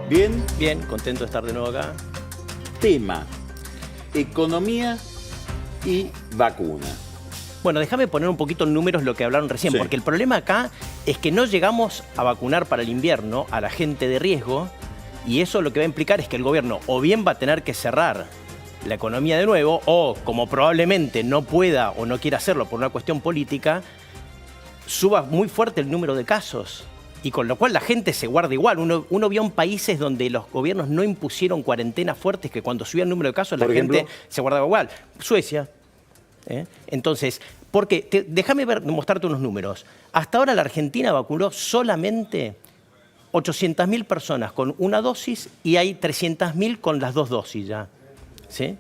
¿Bien? Bien, contento de estar de nuevo acá. Tema: economía y vacuna. Bueno, déjame poner un poquito en números lo que hablaron recién, Sí. porque el problema acá es que no llegamos a vacunar para el invierno a la gente de riesgo, y eso lo que va a implicar es que el gobierno o bien va a tener que cerrar la economía de nuevo, o como probablemente no pueda o no quiera hacerlo por una cuestión política, suba muy fuerte el número de casos. Y con lo cual la gente se guarda igual. Uno vio en países donde los gobiernos no impusieron cuarentenas fuertes, que cuando subía el número de casos la gente se guardaba igual. Suecia. Entonces, ¿por qué? Déjame mostrarte unos números. Hasta ahora la Argentina vacunó solamente 800.000 personas con una dosis y hay 300.000 con las dos dosis ya. ¿Sí?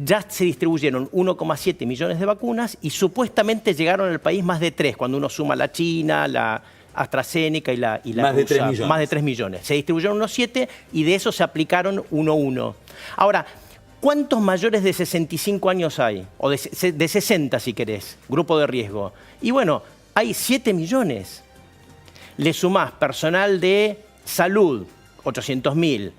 Ya se distribuyeron 1,7 millones de vacunas y supuestamente llegaron al país más de 3, cuando uno suma la China, la AstraZeneca y la más de 3 rusa, millones. más de 3 millones. Se distribuyeron unos 7 y de esos se aplicaron 1. Ahora, ¿cuántos mayores de 65 años hay? O de 60, si querés, grupo de riesgo. Y bueno, hay 7 millones. Le sumás personal de salud, 800.000.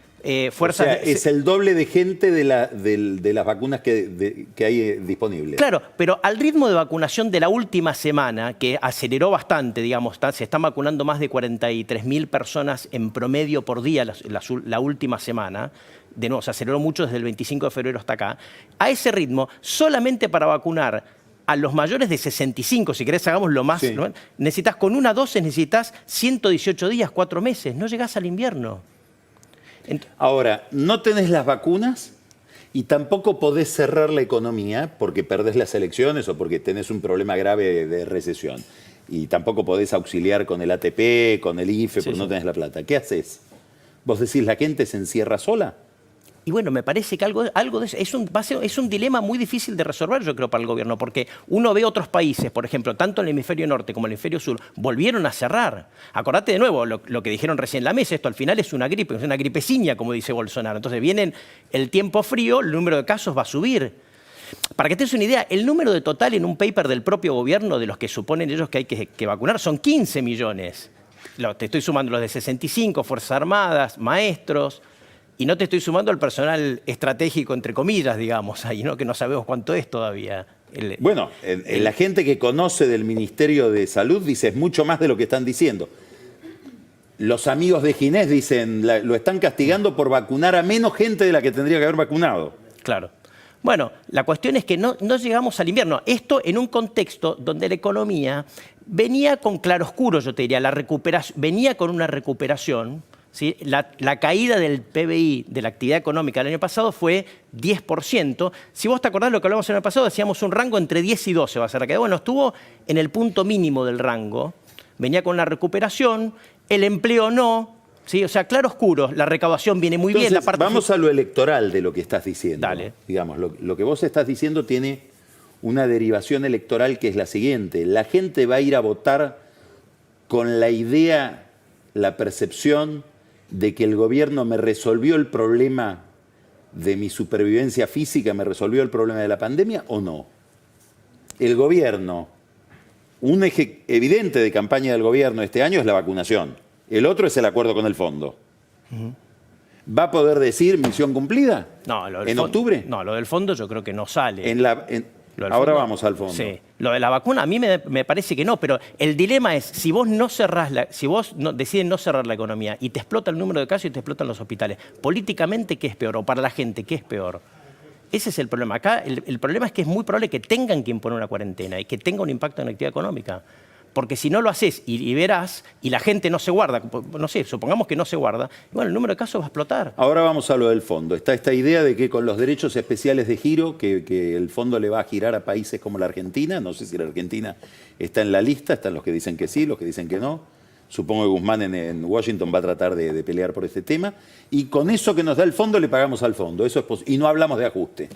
Fuerzas, o sea, es el doble de gente de las vacunas que hay disponibles. Claro, pero al ritmo de vacunación de la última semana, que aceleró bastante, digamos, se están vacunando más de 43.000 personas en promedio por día la última semana. De nuevo, se aceleró mucho desde el 25 de febrero hasta acá. A ese ritmo, solamente para vacunar a los mayores de 65, si querés hagamos lo más, Sí. ¿no? Necesitas, con una dosis necesitas 118 días, 4 meses, no llegás al invierno. Ahora, no tenés las vacunas y tampoco podés cerrar la economía porque perdés las elecciones o porque tenés un problema grave de recesión. Y tampoco podés auxiliar con el ATP, con el IFE, porque no tenés la plata. ¿Qué haces? ¿Vos decís la gente se encierra sola? Y bueno, me parece que algo de eso es un dilema muy difícil de resolver, yo creo, para el gobierno, porque uno ve otros países, por ejemplo, tanto en el hemisferio norte como en el hemisferio sur, volvieron a cerrar. Acordate de nuevo lo que dijeron recién en la mesa, esto al final es una gripeciña, como dice Bolsonaro. Entonces viene el tiempo frío, el número de casos va a subir. Para que te des una idea, el número de total en un paper del propio gobierno de los que suponen ellos que hay que vacunar son 15 millones. Te estoy sumando los de 65, Fuerzas Armadas, maestros. Y no te estoy sumando al personal estratégico, entre comillas, digamos, ahí, ¿no? Que no sabemos cuánto es todavía. Bueno, la gente que conoce del Ministerio de Salud dice es mucho más de lo que están diciendo. Los amigos de Ginés dicen lo están castigando por vacunar a menos gente de la que tendría que haber vacunado. Claro. Bueno, la cuestión es que no llegamos al invierno. Esto en un contexto donde la economía venía con claroscuro, yo te diría, venía con una recuperación. ¿Sí? La caída del PBI, de la actividad económica del año pasado, fue 10%. Si vos te acordás lo que hablamos el año pasado, decíamos un rango entre 10 y 12 va a ser la caída. Bueno, estuvo en el punto mínimo del rango, venía con una recuperación, el empleo no, ¿sí? O sea, claroscuro, la recaudación viene muy Entonces, bien. La parte vamos a lo electoral de lo que estás diciendo. Dale. Digamos, lo que vos estás diciendo tiene una derivación electoral que es la siguiente. La gente va a ir a votar con la idea, la percepción de que el gobierno me resolvió el problema de mi supervivencia física, me resolvió el problema de la pandemia, ¿o no? El gobierno, un eje evidente de campaña del gobierno este año es la vacunación. El otro es el acuerdo con el fondo. ¿Va a poder decir misión cumplida? No, ¿En octubre? No, lo del fondo yo creo que no sale. Ahora vamos al fondo. Sí. Lo de la vacuna a mí me parece que no, pero el dilema es, si vos deciden no cerrar la economía y te explota el número de casos y te explotan los hospitales, políticamente, ¿qué es peor? O para la gente, ¿qué es peor? Ese es el problema. Acá el problema es que es muy probable que tengan que imponer una cuarentena y que tenga un impacto en la actividad económica. Porque si no lo haces y verás, y la gente no se guarda, no sé, supongamos que no se guarda, bueno, el número de casos va a explotar. Ahora vamos a lo del fondo. Está esta idea de que con los derechos especiales de giro, que el fondo le va a girar a países como la Argentina, no sé si la Argentina está en la lista, están los que dicen que sí, los que dicen que no. Supongo que Guzmán en Washington va a tratar de pelear por este tema. Y con eso que nos da el fondo le pagamos al fondo. Y no hablamos de ajuste.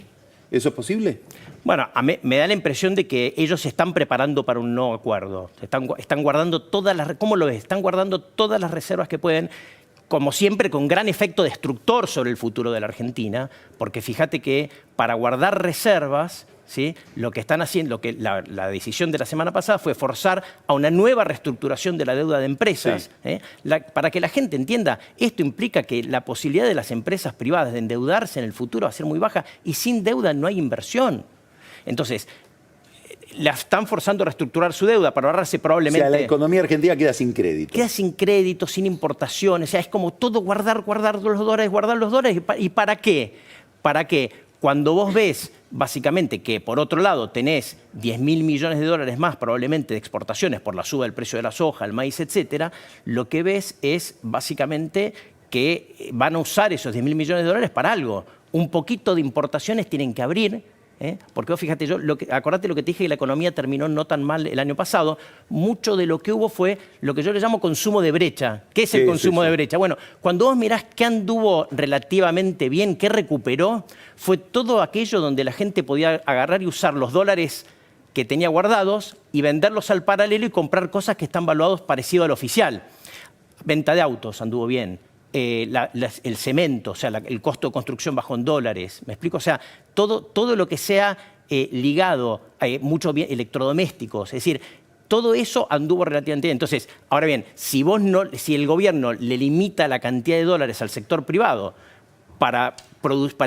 ¿Eso es posible? Bueno, me da la impresión de que ellos se están preparando para un no acuerdo. Están guardando todas las... ¿Cómo lo ves? Están guardando todas las reservas que pueden, como siempre, con gran efecto destructor sobre el futuro de la Argentina, porque fíjate que para guardar reservas ¿sí? Lo que están haciendo, la decisión de la semana pasada fue forzar a una nueva reestructuración de la deuda de empresas. Sí. Para que la gente entienda, esto implica que la posibilidad de las empresas privadas de endeudarse en el futuro va a ser muy baja y sin deuda no hay inversión. Entonces, la están forzando a reestructurar su deuda para ahorrarse probablemente... O sea, la economía argentina queda sin crédito. Queda sin crédito, sin importaciones. O sea, es como todo guardar los dólares. ¿Y para qué? Para que cuando vos ves, básicamente, que por otro lado tenés 10.000 millones de dólares más probablemente de exportaciones por la suba del precio de la soja, el maíz, etcétera, lo que ves es básicamente que van a usar esos 10.000 millones de dólares para algo. Un poquito de importaciones tienen que abrir. Porque vos fíjate, acordate lo que te dije, que la economía terminó no tan mal el año pasado. Mucho de lo que hubo fue lo que yo le llamo consumo de brecha. ¿Qué es el consumo de brecha? Bueno, cuando vos mirás qué anduvo relativamente bien, qué recuperó, fue todo aquello donde la gente podía agarrar y usar los dólares que tenía guardados y venderlos al paralelo y comprar cosas que están valuados parecido al oficial. Venta de autos anduvo bien. El cemento, o sea, el costo de construcción bajó en dólares. ¿Me explico? O sea, todo lo que sea ligado a muchos electrodomésticos, es decir, todo eso anduvo relativamente bien. Entonces, ahora bien, si el gobierno le limita la cantidad de dólares al sector privado para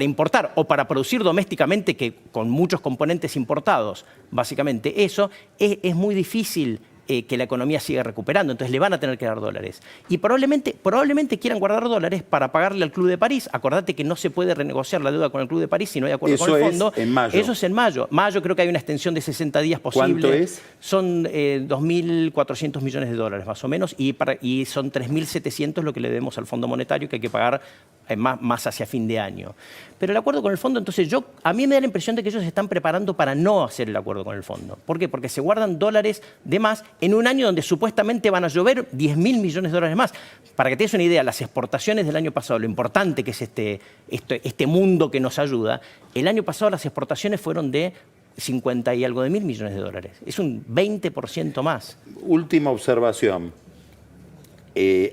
importar o para producir domésticamente, que con muchos componentes importados, básicamente eso, es muy difícil que la economía siga recuperando, entonces le van a tener que dar dólares. Y probablemente quieran guardar dólares para pagarle al Club de París. Acordate que no se puede renegociar la deuda con el Club de París si no hay acuerdo con el fondo. Eso es en mayo. Eso es en mayo. Mayo creo que hay una extensión de 60 días posible. ¿Cuánto es? Son 2.400 millones de dólares más o menos y son 3.700 lo que le debemos al Fondo Monetario, que hay que pagar más hacia fin de año. Pero el acuerdo con el fondo, entonces a mí me da la impresión de que ellos se están preparando para no hacer el acuerdo con el fondo. ¿Por qué? Porque se guardan dólares de más en un año donde supuestamente van a llover 10.000 millones de dólares más. Para que te des una idea, las exportaciones del año pasado, lo importante que es este mundo que nos ayuda, el año pasado las exportaciones fueron de 50 y algo de mil millones de dólares. Es un 20% más. Última observación.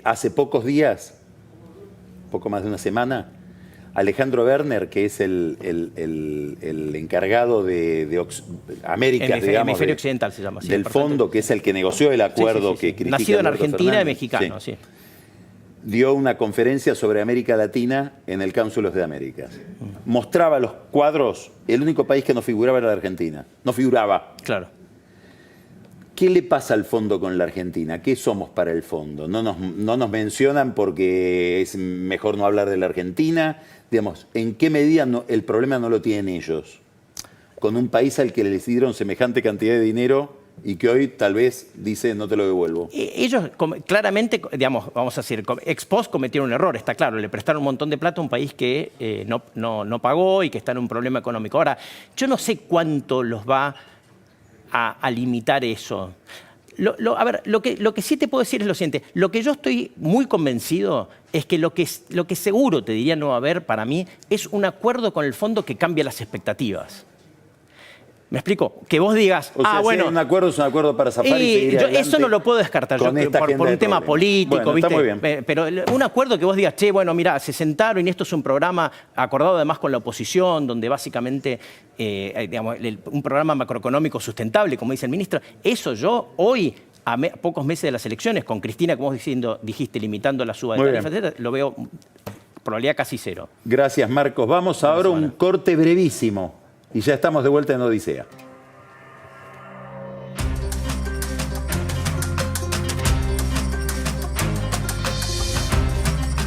Hace pocos días, poco más de una semana, Alejandro Werner, que es el encargado de América, digamos, hemisferio occidental se llama, sí, del fondo, que es el que negoció el acuerdo que critica nacido en Alberto Argentina, Fernández, mexicano, sí. dio una conferencia sobre América Latina en el Council of the Americas. Mostraba los cuadros, el único país que no figuraba era la Argentina. No figuraba. Claro. ¿Qué le pasa al fondo con la Argentina? ¿Qué somos para el fondo? No nos mencionan porque es mejor no hablar de la Argentina. Digamos, ¿en qué medida el problema no lo tienen ellos? Con un país al que les dieron semejante cantidad de dinero y que hoy tal vez dice no te lo devuelvo. Ellos claramente, digamos, vamos a decir, ex post cometieron un error, está claro. Le prestaron un montón de plata a un país que no pagó y que está en un problema económico. Ahora, yo no sé cuánto los va a limitar eso. A ver, lo que sí te puedo decir es lo siguiente. Lo que yo estoy muy convencido es que lo que seguro, te diría, no va a haber para mí, es un acuerdo con el fondo que cambie las expectativas. ¿Me explico? Que vos digas, o sea, bueno... Si es un acuerdo para zafar y seguir adelante. Eso no lo puedo descartar por un tema político, bueno, ¿viste? Está muy bien. Pero un acuerdo que vos digas, che, bueno, mira, se sentaron y esto es un programa acordado además con la oposición, donde básicamente, digamos, un programa macroeconómico sustentable, como dice el ministro, eso yo hoy, a pocos meses de las elecciones, con Cristina, como vos dijiste, limitando la suba de tarifas, etcétera, lo veo probabilidad casi cero. Gracias, Marcos. Vamos ahora a un corte brevísimo y ya estamos de vuelta en Odisea.